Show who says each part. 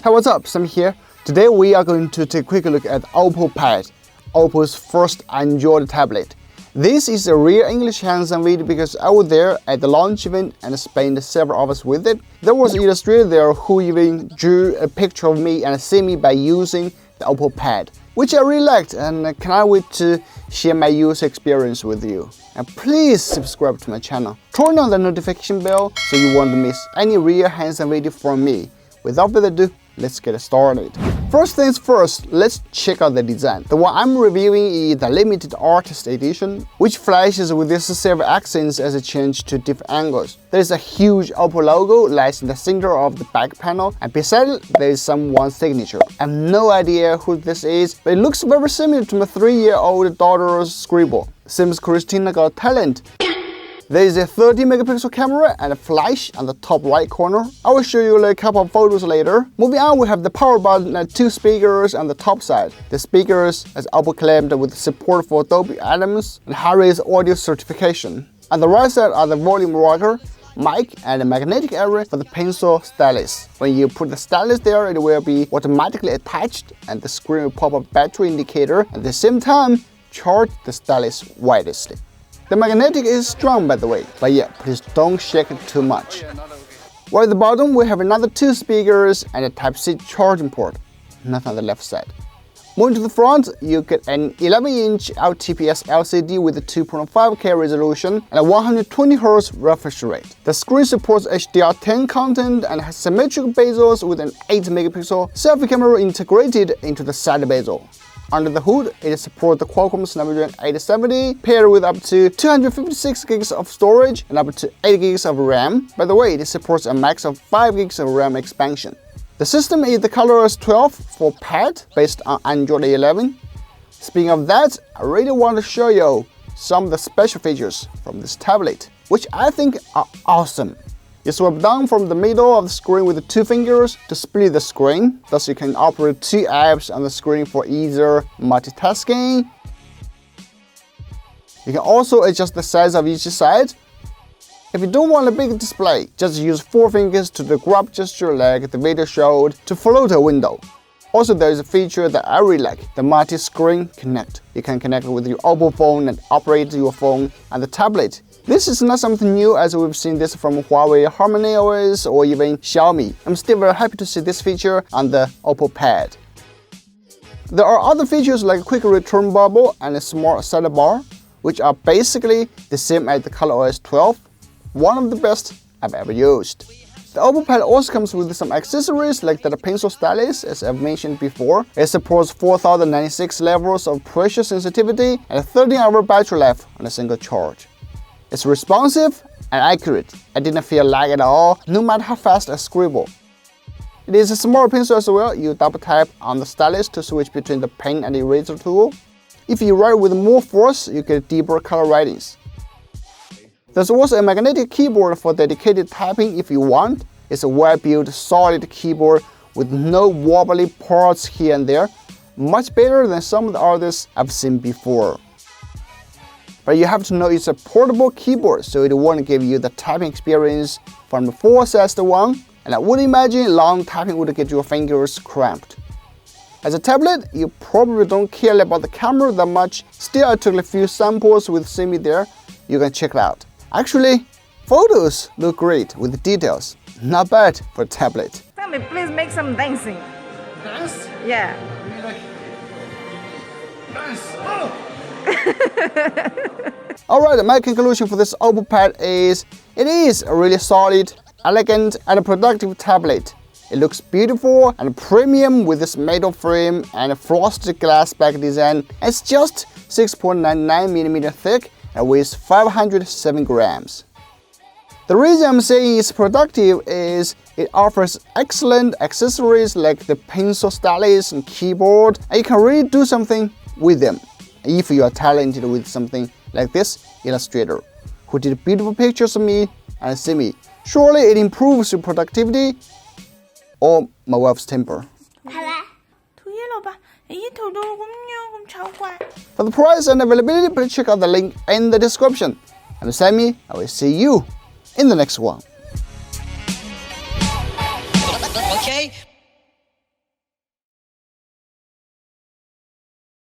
Speaker 1: Hey, what's up? Sam here. Today we are going to take a quick look at OPPO Pad, OPPO's first Android tablet. This is a real English hands-on video because I was there at the launch event and spent several hours with it. There was an illustrator there who even drew a picture of me and see me by using the OPPO Pad, which I really liked and cannot wait to share my user experience with you. And please subscribe to my channel. Turn on the notification bell so you won't miss any real hands-on video from me. Without further ado, let's get started. First things first, let's check out the design. The one I'm reviewing is the limited artist edition, which flashes with these several accents as it changes to different angles. There is a huge OPPO logo lies in the center of the back panel, and beside it there is someone's signature. I have no idea who this is, but it looks very similar to my 3-year-old daughter's scribble. Seems Christina got talent. There is a 30-megapixel camera and a flash on the top right corner. I will show you a couple of photos later. Moving on, we have the power button and 2 speakers on the top side. The speakers, as OPPO claimed, with support for Dolby Atmos and high-res audio certification. On the right side are the volume rocker, mic, and a magnetic area for the pencil stylus. When you put the stylus there, it will be automatically attached and the screen will pop up battery indicator. At the same time, charge the stylus wirelessly. The magnetic is strong, by the way, but yeah, please don't shake it too much. While at the bottom we have another 2 speakers and a Type-C charging port, nothing on the left side. Moving to the front, you get an 11-inch LTPS LCD with a 2.5K resolution and a 120Hz refresh rate. The screen supports HDR10 content and has symmetrical bezels with an 8-megapixel selfie camera integrated into the side bezel. Under the hood, it supports the Qualcomm Snapdragon 870 paired with up to 256 gigs of storage and up to 8 gigs of RAM. By the way, it supports a max of 5 gigs of RAM expansion. The system is the ColorOS 12 for Pad based on Android 11. Speaking of that, I really want to show you some of the special features from this tablet, which I think are awesome. You swipe down from the middle of the screen with the 2 fingers to split the screen. Thus you can operate 2 apps on the screen for easier multitasking. You can also adjust the size of each side. If you don't want a big display, just use 4 fingers to the grab gesture like the video showed to float a window. Also, there is a feature that I really like, the multi-screen connect. You can connect with your OPPO phone and operate your phone on the tablet. This is not something new as we've seen this from Huawei HarmonyOS or even Xiaomi. I'm still very happy to see this feature on the OPPO Pad. There are other features like a quick return bubble and a smart sidebar, which are basically the same as the ColorOS 12, one of the best I've ever used. The OPPO Pad also comes with some accessories like the pencil stylus, as I've mentioned before. It supports 4096 levels of pressure sensitivity and a 13-hour battery life on a single charge. It's responsive and accurate. I didn't feel lag at all, no matter how fast I scribble. It is a small pencil as well. You double tap on the stylus to switch between the pen and the eraser tool. If you write with more force, you get deeper color writings. There's also a magnetic keyboard for dedicated typing if you want. It's a well-built, solid keyboard with no wobbly parts here and there. Much better than some of the others I've seen before. But you have to know it's a portable keyboard, so it won't give you the typing experience from the full-sized one. And I would imagine long typing would get your fingers cramped. As a tablet, you probably don't care about the camera that much. Still, I took a few samples with Simi there. You can check it out. Actually, photos look great with the details. Not bad for a tablet.
Speaker 2: Tell me, please make some dancing.
Speaker 3: Dance?
Speaker 2: Yeah.
Speaker 3: You mean like dance? Oh!
Speaker 1: Alright, my conclusion for this OPPO Pad is, it is a really solid, elegant and productive tablet. It looks beautiful and premium with this metal frame and a frosted glass back design. It's just 6.99mm thick and weighs 507 grams. The reason I'm saying it's productive is it offers excellent accessories like the pencil stylus and keyboard, and you can really do something with them. If you are talented with something like this illustrator, who did beautiful pictures of me and Simi, surely it improves your productivity or my wife's temper. For the price and availability, please check out the link in the description. I'm Sammy, I will see you in the next one.
Speaker 4: Okay.